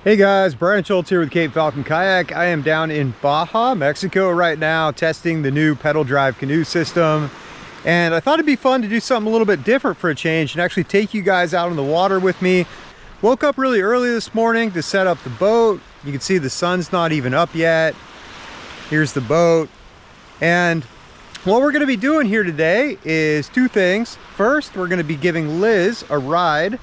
Hey guys, Brian Schultz here with Cape Falcon Kayak. I am down in Baja, Mexico right now, testing the new pedal drive canoe system. And I thought it'd be fun to do something a little bit different for a change and actually take you guys out on the water with me. Woke up really early this morning to set up the boat. You can see the sun's not even up yet. Here's the boat. And what we're gonna be doing here today is two things. First, we're gonna be giving Liz a ride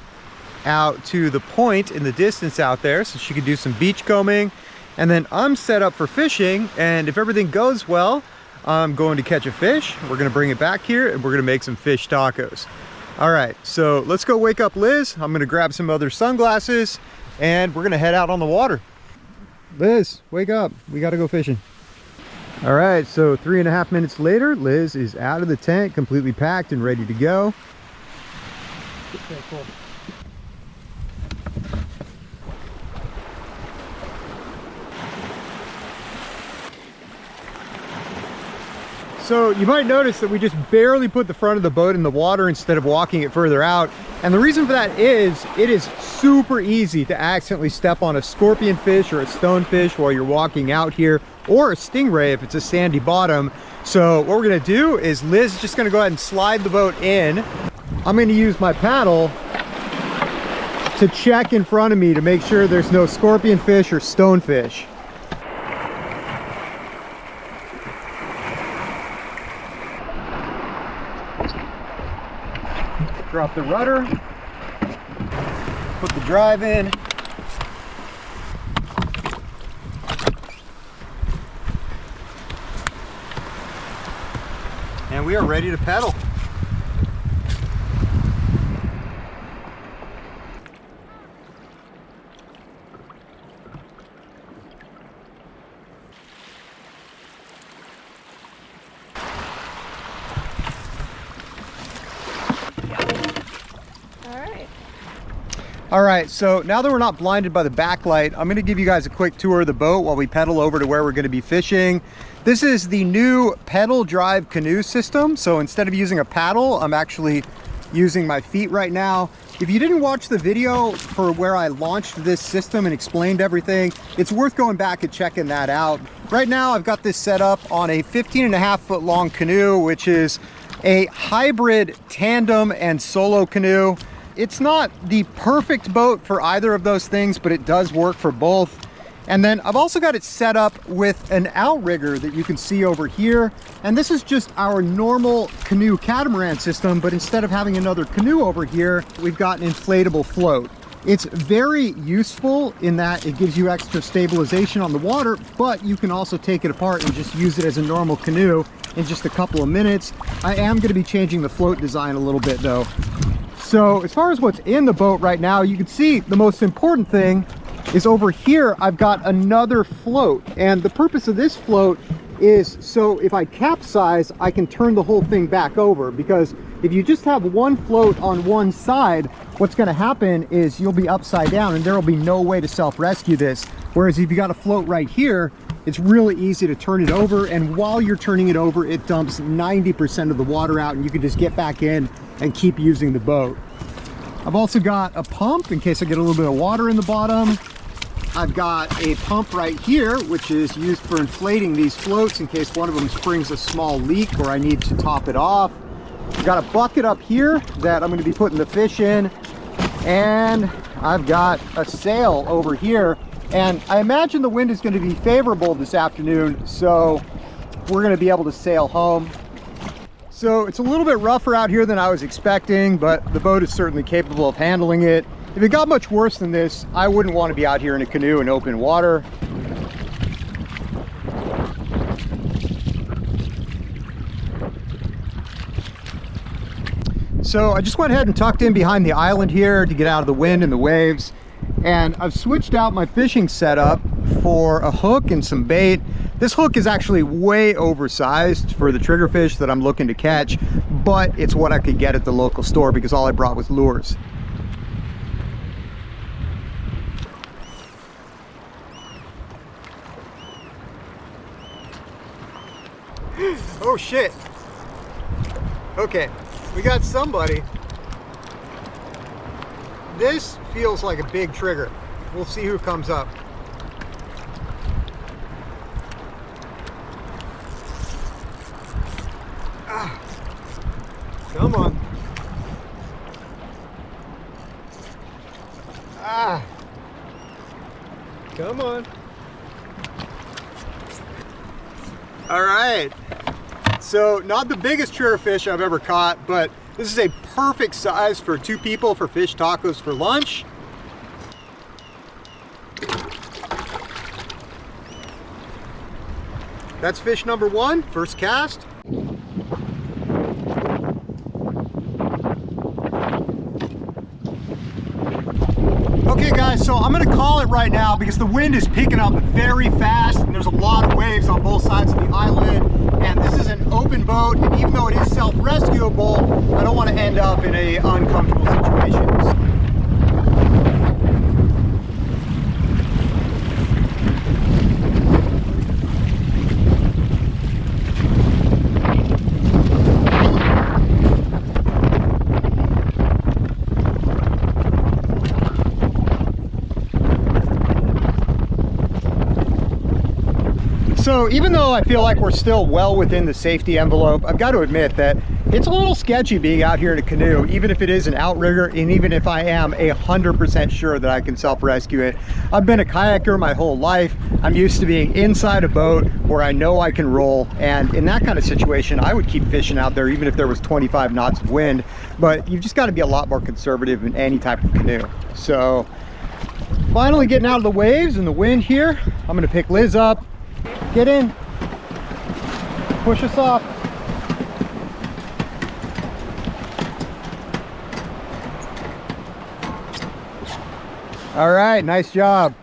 out to the point in the distance out there so she could do some beach combing. And then I'm set up for fishing, and if everything goes well, I'm going to catch a fish. We're gonna bring it back here and we're gonna make some fish tacos. All right, so let's go wake up Liz. I'm gonna grab some other sunglasses and we're gonna head out on the water. Liz, wake up, we gotta go fishing. All right, so 3.5 minutes later, Liz is out of the tent, completely packed and ready to go. Okay, cool. So you might notice that we just barely put the front of the boat in the water instead of walking it further out. And the reason for that is it is super easy to accidentally step on a scorpion fish or a stonefish while you're walking out here, or a stingray if it's a sandy bottom. So what we're gonna do is Liz is just gonna go ahead and slide the boat in. I'm gonna use my paddle to check in front of me to make sure there's no scorpion fish or stonefish. Drop the rudder, put the drive in, and we are ready to pedal. All right, so now that we're not blinded by the backlight, I'm gonna give you guys a quick tour of the boat while we pedal over to where we're gonna be fishing. This is the new pedal drive canoe system. So instead of using a paddle, I'm actually using my feet right now. If you didn't watch the video for where I launched this system and explained everything, it's worth going back and checking that out. Right now, I've got this set up on a 15.5 foot long canoe, which is a hybrid tandem and solo canoe. It's not the perfect boat for either of those things, but it does work for both. And then I've also got it set up with an outrigger that you can see over here. And this is just our normal canoe catamaran system, but instead of having another canoe over here, we've got an inflatable float. It's very useful in that it gives you extra stabilization on the water, but you can also take it apart and just use it as a normal canoe in just a couple of minutes. I am going to be changing the float design a little bit though. So as far as what's in the boat right now, you can see the most important thing is over here, I've got another float. And the purpose of this float is so if I capsize, I can turn the whole thing back over. Because if you just have one float on one side, what's gonna happen is you'll be upside down and there will be no way to self-rescue this. Whereas if you got a float right here, it's really easy to turn it over. And while you're turning it over, it dumps 90% of the water out and you can just get back in and keep using the boat. I've also got a pump in case I get a little bit of water in the bottom. I've got a pump right here, which is used for inflating these floats in case one of them springs a small leak or I need to top it off. I've got a bucket up here that I'm going to be putting the fish in. And I've got a sail over here. And I imagine the wind is going to be favorable this afternoon, so we're going to be able to sail home. So it's a little bit rougher out here than I was expecting, but the boat is certainly capable of handling it. If it got much worse than this, I wouldn't want to be out here in a canoe in open water. So I just went ahead and tucked in behind the island here to get out of the wind and the waves. And I've switched out my fishing setup for a hook and some bait. This hook is actually way oversized for the triggerfish that I'm looking to catch, but it's what I could get at the local store because all I brought was lures. Oh shit. Okay, we got somebody. This feels like a big trigger. We'll see who comes up. Ah, come on. Ah, come on. All right. So not the biggest trigger fish I've ever caught, but this is a perfect size for 2 people for fish tacos for lunch. That's fish number 1, first cast. Okay guys, so I'm gonna call it right now because the wind is picking up very fast and there's a lot of waves on both sides of the island, and this is an open boat, and even though it is self-rescuable, I don't want to end up in a uncomfortable situation. So even though I feel like we're still well within the safety envelope, I've got to admit that it's a little sketchy being out here in a canoe, even if it is an outrigger, and even if I am 100% sure that I can self-rescue it. I've been a kayaker my whole life. I'm used to being inside a boat where I know I can roll, and in that kind of situation, I would keep fishing out there even if there was 25 knots of wind, but you've just got to be a lot more conservative in any type of canoe. So finally getting out of the waves and the wind here, I'm gonna pick Liz up. Get in, push us off. All right, nice job.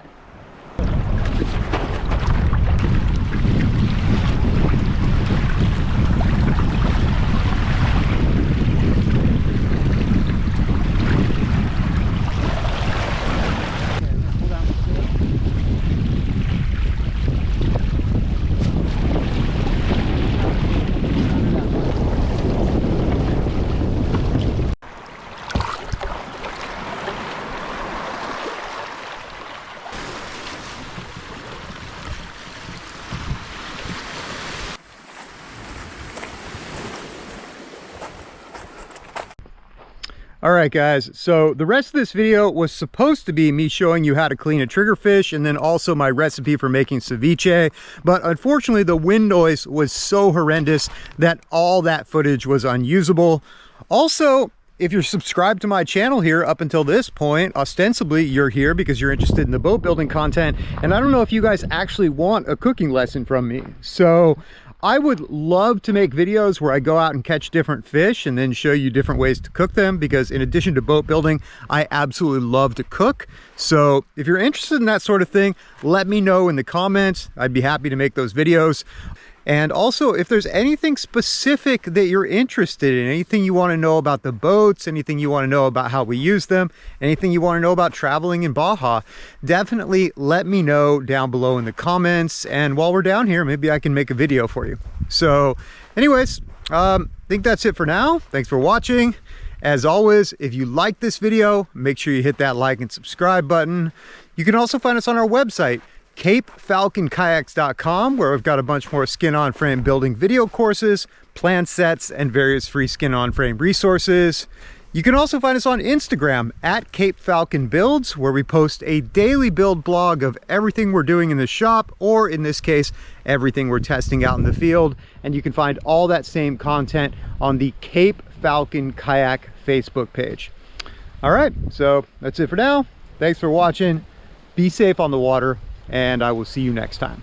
All right guys, so the rest of this video was supposed to be me showing you how to clean a triggerfish and then also my recipe for making ceviche, but unfortunately the wind noise was so horrendous that all that footage was unusable. Also, if you're subscribed to my channel here up until this point, ostensibly you're here because you're interested in the boat building content, and I don't know if you guys actually want a cooking lesson from me. So I would love to make videos where I go out and catch different fish and then show you different ways to cook them, because in addition to boat building, I absolutely love to cook. So if you're interested in that sort of thing, let me know in the comments. I'd be happy to make those videos. And also, if there's anything specific that you're interested in, anything you want to know about the boats, anything you want to know about how we use them, anything you want to know about traveling in Baja, definitely let me know down below in the comments. And while we're down here, maybe I can make a video for you. So anyways, I think that's it for now. Thanks for watching. As always, if you like this video, make sure you hit that like and subscribe button. You can also find us on our website, CapeFalconKayaks.com, where we've got a bunch more skin-on-frame building video courses, plan sets, and various free skin-on-frame resources. You can also find us on Instagram at CapeFalconBuilds, where we post a daily build blog of everything we're doing in the shop, or in this case, everything we're testing out in the field. And you can find all that same content on the Cape Falcon Kayak Facebook page. All right, so that's it for now. Thanks for watching. Be safe on the water, and I will see you next time.